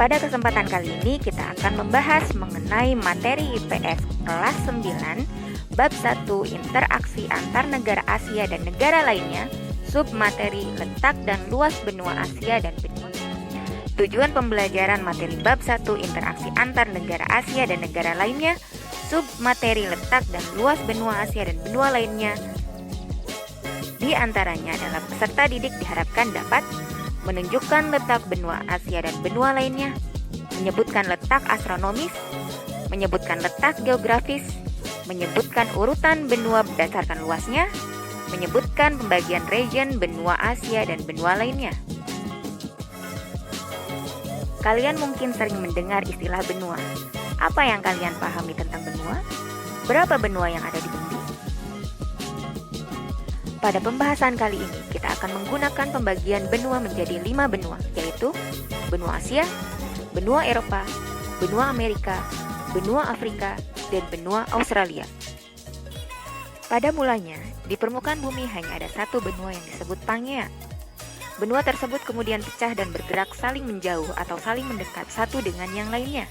Pada kesempatan kali ini kita akan membahas mengenai materi IPS kelas 9 bab 1 interaksi antar negara Asia dan negara lainnya, submateri letak dan luas benua Asia dan benua. Tujuan pembelajaran materi bab 1 interaksi antar negara Asia dan negara lainnya, submateri letak dan luas benua Asia dan benua lainnya. Di antaranya adalah peserta didik diharapkan dapat menunjukkan letak benua Asia dan benua lainnya, menyebutkan letak astronomis, menyebutkan letak geografis, menyebutkan urutan benua berdasarkan luasnya, menyebutkan pembagian region benua Asia dan benua lainnya. Kalian mungkin sering mendengar istilah benua. Apa yang kalian pahami tentang benua? Berapa benua yang ada di bumi? Pada pembahasan kali ini, kita akan menggunakan pembagian benua menjadi 5 benua, yaitu benua Asia, benua Eropa, benua Amerika, benua Afrika, dan benua Australia. Pada mulanya, di permukaan bumi hanya ada satu benua yang disebut Pangea. Benua tersebut kemudian pecah dan bergerak saling menjauh atau saling mendekat satu dengan yang lainnya.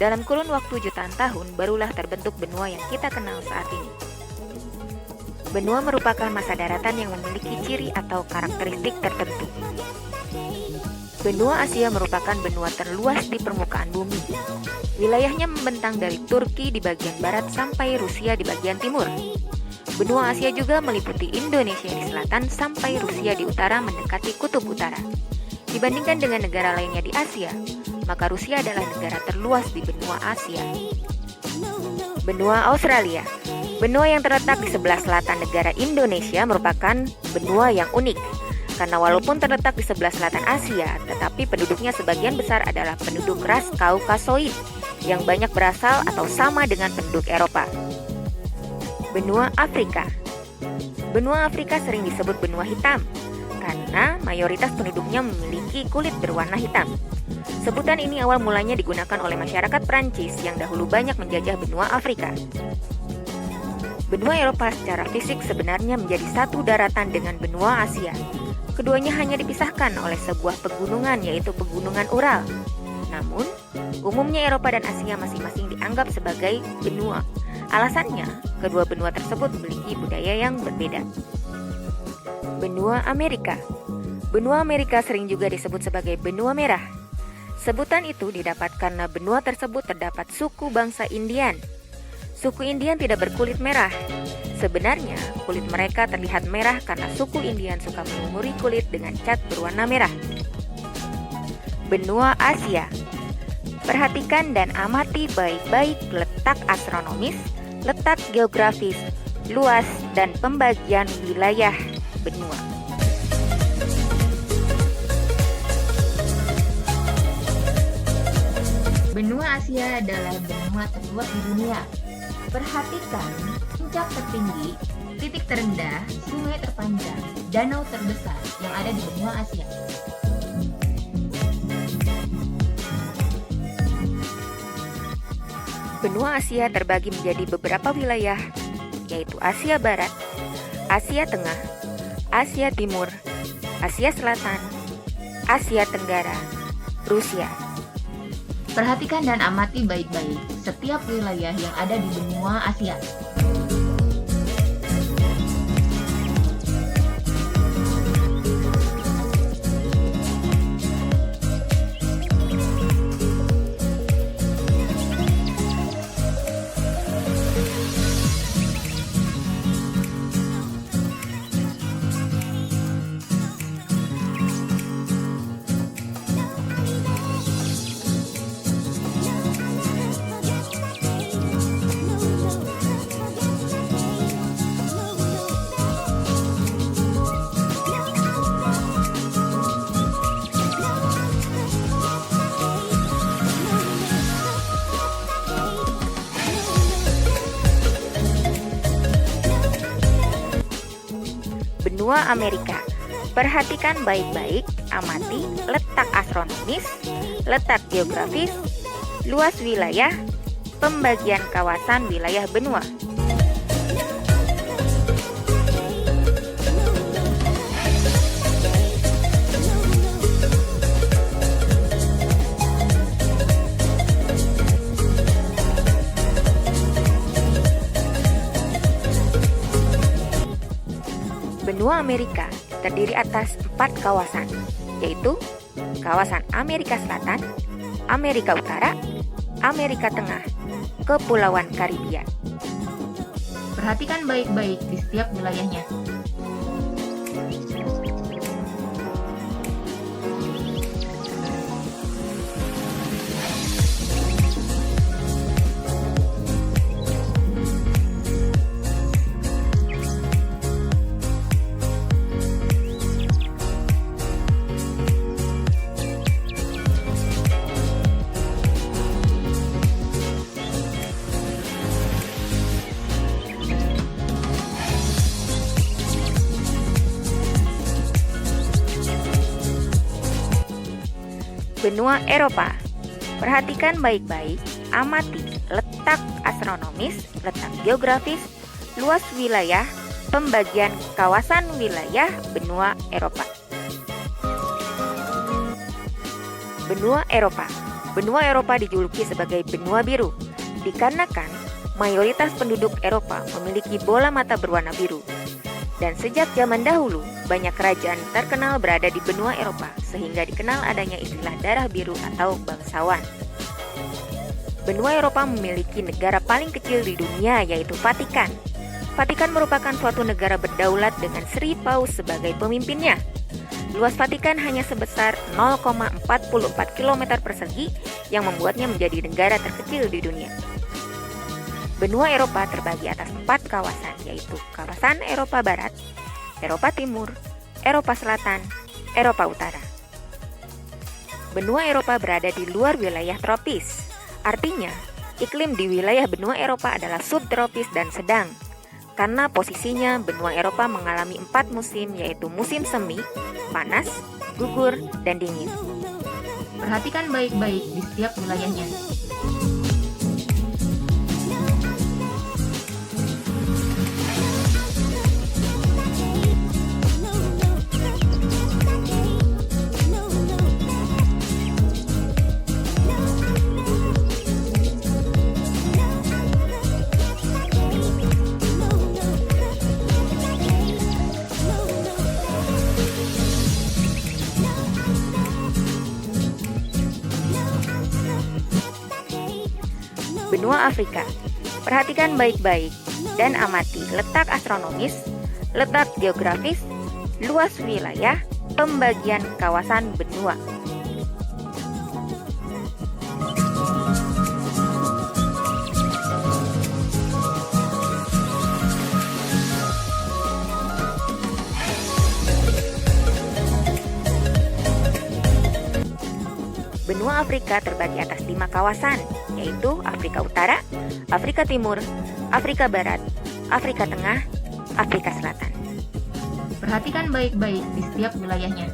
Dalam kurun waktu jutaan tahun, barulah terbentuk benua yang kita kenal saat ini. Benua merupakan massa daratan yang memiliki ciri atau karakteristik tertentu. Benua Asia merupakan benua terluas di permukaan bumi. Wilayahnya membentang dari Turki di bagian barat sampai Rusia di bagian timur. Benua Asia juga meliputi Indonesia di selatan sampai Rusia di utara mendekati kutub utara. Dibandingkan dengan negara lainnya di Asia, maka Rusia adalah negara terluas di benua Asia. Benua Australia. Benua yang terletak di sebelah selatan negara Indonesia merupakan benua yang unik, karena walaupun terletak di sebelah selatan Asia, tetapi penduduknya sebagian besar adalah penduduk ras Kaukasoid yang banyak berasal atau sama dengan penduduk Eropa. Benua Afrika. Benua Afrika sering disebut benua hitam, karena mayoritas penduduknya memiliki kulit berwarna hitam. Sebutan ini awal mulanya digunakan oleh masyarakat Prancis yang dahulu banyak menjajah benua Afrika. Benua Eropa secara fisik sebenarnya menjadi satu daratan dengan benua Asia. Keduanya hanya dipisahkan oleh sebuah pegunungan, yaitu pegunungan Ural. Namun, umumnya Eropa dan Asia masing-masing dianggap sebagai benua. Alasannya, kedua benua tersebut memiliki budaya yang berbeda. Benua Amerika. Benua Amerika sering juga disebut sebagai benua merah. Sebutan itu didapat karena benua tersebut terdapat suku bangsa Indian. Suku Indian tidak berkulit merah. Sebenarnya, kulit mereka terlihat merah karena suku Indian suka melumuri kulit dengan cat berwarna merah. Benua Asia. Perhatikan dan amati baik-baik letak astronomis, letak geografis, luas, dan pembagian wilayah benua. Benua Asia adalah benua terluas di dunia. Perhatikan puncak tertinggi, titik terendah, sungai terpanjang, danau terbesar yang ada di benua Asia. Benua Asia terbagi menjadi beberapa wilayah, yaitu Asia Barat, Asia Tengah, Asia Timur, Asia Selatan, Asia Tenggara, Rusia. Perhatikan dan amati baik-baik setiap wilayah yang ada di benua Asia. Benua Amerika. Perhatikan baik-baik, amati letak astronomis, letak geografis, luas wilayah, pembagian kawasan wilayah benua. Benua Amerika terdiri atas 4 kawasan, yaitu kawasan Amerika Selatan, Amerika Utara, Amerika Tengah, Kepulauan Karibia. Perhatikan baik-baik di setiap wilayahnya. Benua Eropa. Perhatikan baik-baik, amati letak astronomis, letak geografis, luas wilayah, pembagian kawasan wilayah benua Eropa. Benua Eropa. Benua Eropa dijuluki sebagai benua biru, dikarenakan mayoritas penduduk Eropa memiliki bola mata berwarna biru. Dan sejak zaman dahulu, banyak kerajaan terkenal berada di benua Eropa, sehingga dikenal adanya istilah darah biru atau bangsawan. Benua Eropa memiliki negara paling kecil di dunia, yaitu Vatikan. Vatikan merupakan suatu negara berdaulat dengan Sri Paus sebagai pemimpinnya. Luas Vatikan hanya sebesar 0,44 km persegi, yang membuatnya menjadi negara terkecil di dunia. Benua Eropa terbagi atas 4 kawasan, yaitu kawasan Eropa Barat, Eropa Timur, Eropa Selatan, Eropa Utara. Benua Eropa berada di luar wilayah tropis. Artinya, iklim di wilayah benua Eropa adalah subtropis dan sedang. Karena posisinya, benua Eropa mengalami 4 musim, yaitu musim semi, panas, gugur, dan dingin. Perhatikan baik-baik di setiap wilayahnya. Benua Afrika. Perhatikan baik-baik dan amati letak astronomis, letak geografis, luas wilayah, pembagian kawasan benua. Benua Afrika terbagi atas 5 kawasan, yaitu Afrika Utara, Afrika Timur, Afrika Barat, Afrika Tengah, Afrika Selatan. Perhatikan baik-baik di setiap wilayahnya.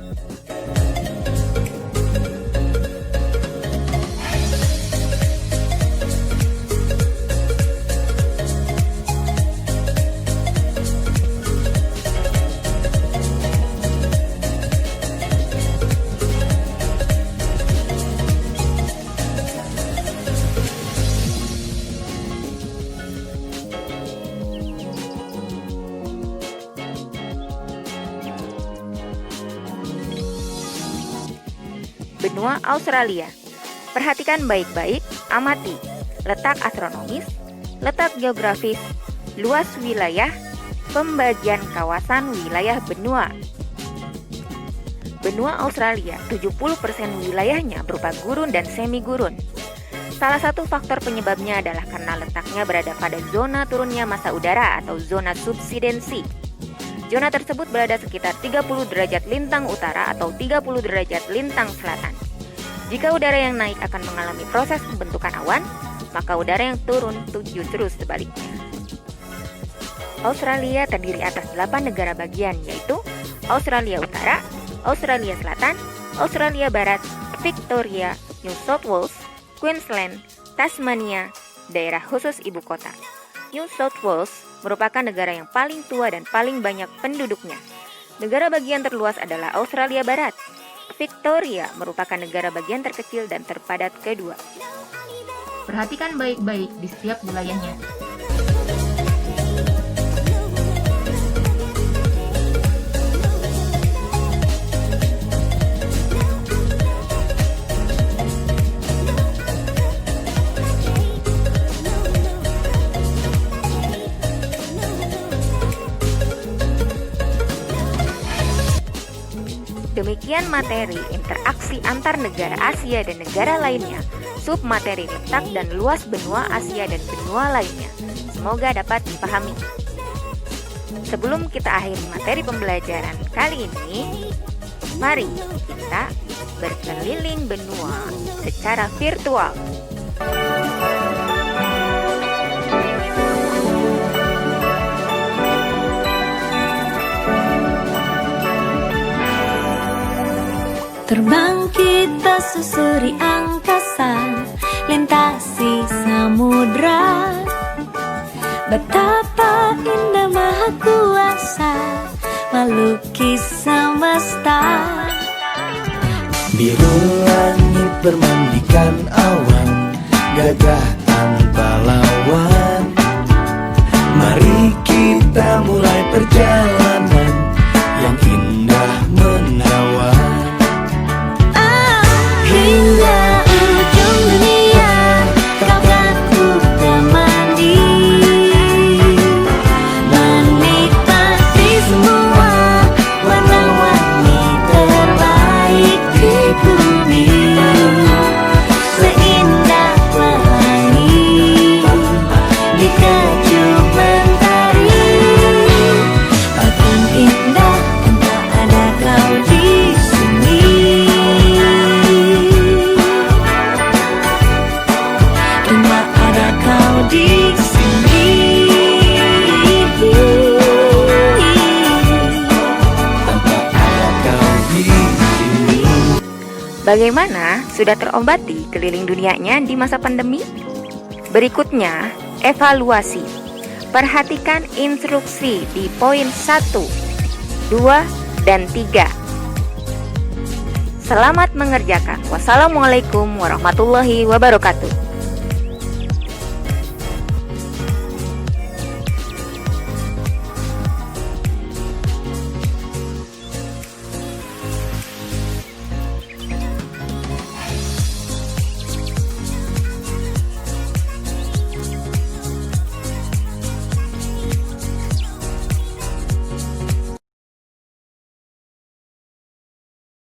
Benua Australia. Perhatikan baik-baik, amati letak astronomis, letak geografis, luas wilayah, pembagian kawasan wilayah benua. Benua Australia, 70% wilayahnya berupa gurun dan semi-gurun. Salah satu faktor penyebabnya adalah karena letaknya berada pada zona turunnya massa udara atau zona subsidensi. Zona tersebut berada sekitar 30 derajat lintang utara atau 30 derajat lintang selatan. Jika udara yang naik akan mengalami proses pembentukan awan, maka udara yang turun justru sebaliknya. Australia terdiri atas 8 negara bagian, yaitu Australia Utara, Australia Selatan, Australia Barat, Victoria, New South Wales, Queensland, Tasmania, daerah khusus ibu kota. New South Wales merupakan negara yang paling tua dan paling banyak penduduknya. Negara bagian terluas adalah Australia Barat. Victoria merupakan negara bagian terkecil dan terpadat kedua. Perhatikan baik-baik di setiap wilayahnya. Demikian materi interaksi antar negara Asia dan negara lainnya, submateri letak dan luas benua Asia dan benua lainnya. Semoga dapat dipahami. Sebelum kita akhiri materi pembelajaran kali ini, mari kita berkeliling benua secara virtual. Terbang kita susuri angkasa, lintasi samudra. Betapa indah maha kuasa, melukis semesta. Biru langit bermandikan awan, gagah tanpa lawan. Mari kita mulai perjalanan yang indah menawan. Hingga ujung dunia kau kan ku temani, menikmati semua warna-warni terbaik di bumi. Seindah pelangi di kejub mentari, akan indah tanpa ada kau di sini. Tanpa ada kau di sini. Tanpa ada kau di sini. Bagaimana? Sudah terobati keliling dunianya di masa pandemi? Berikutnya, evaluasi. Perhatikan instruksi di poin 1, 2, dan 3. Selamat mengerjakan. Wassalamualaikum warahmatullahi wabarakatuh.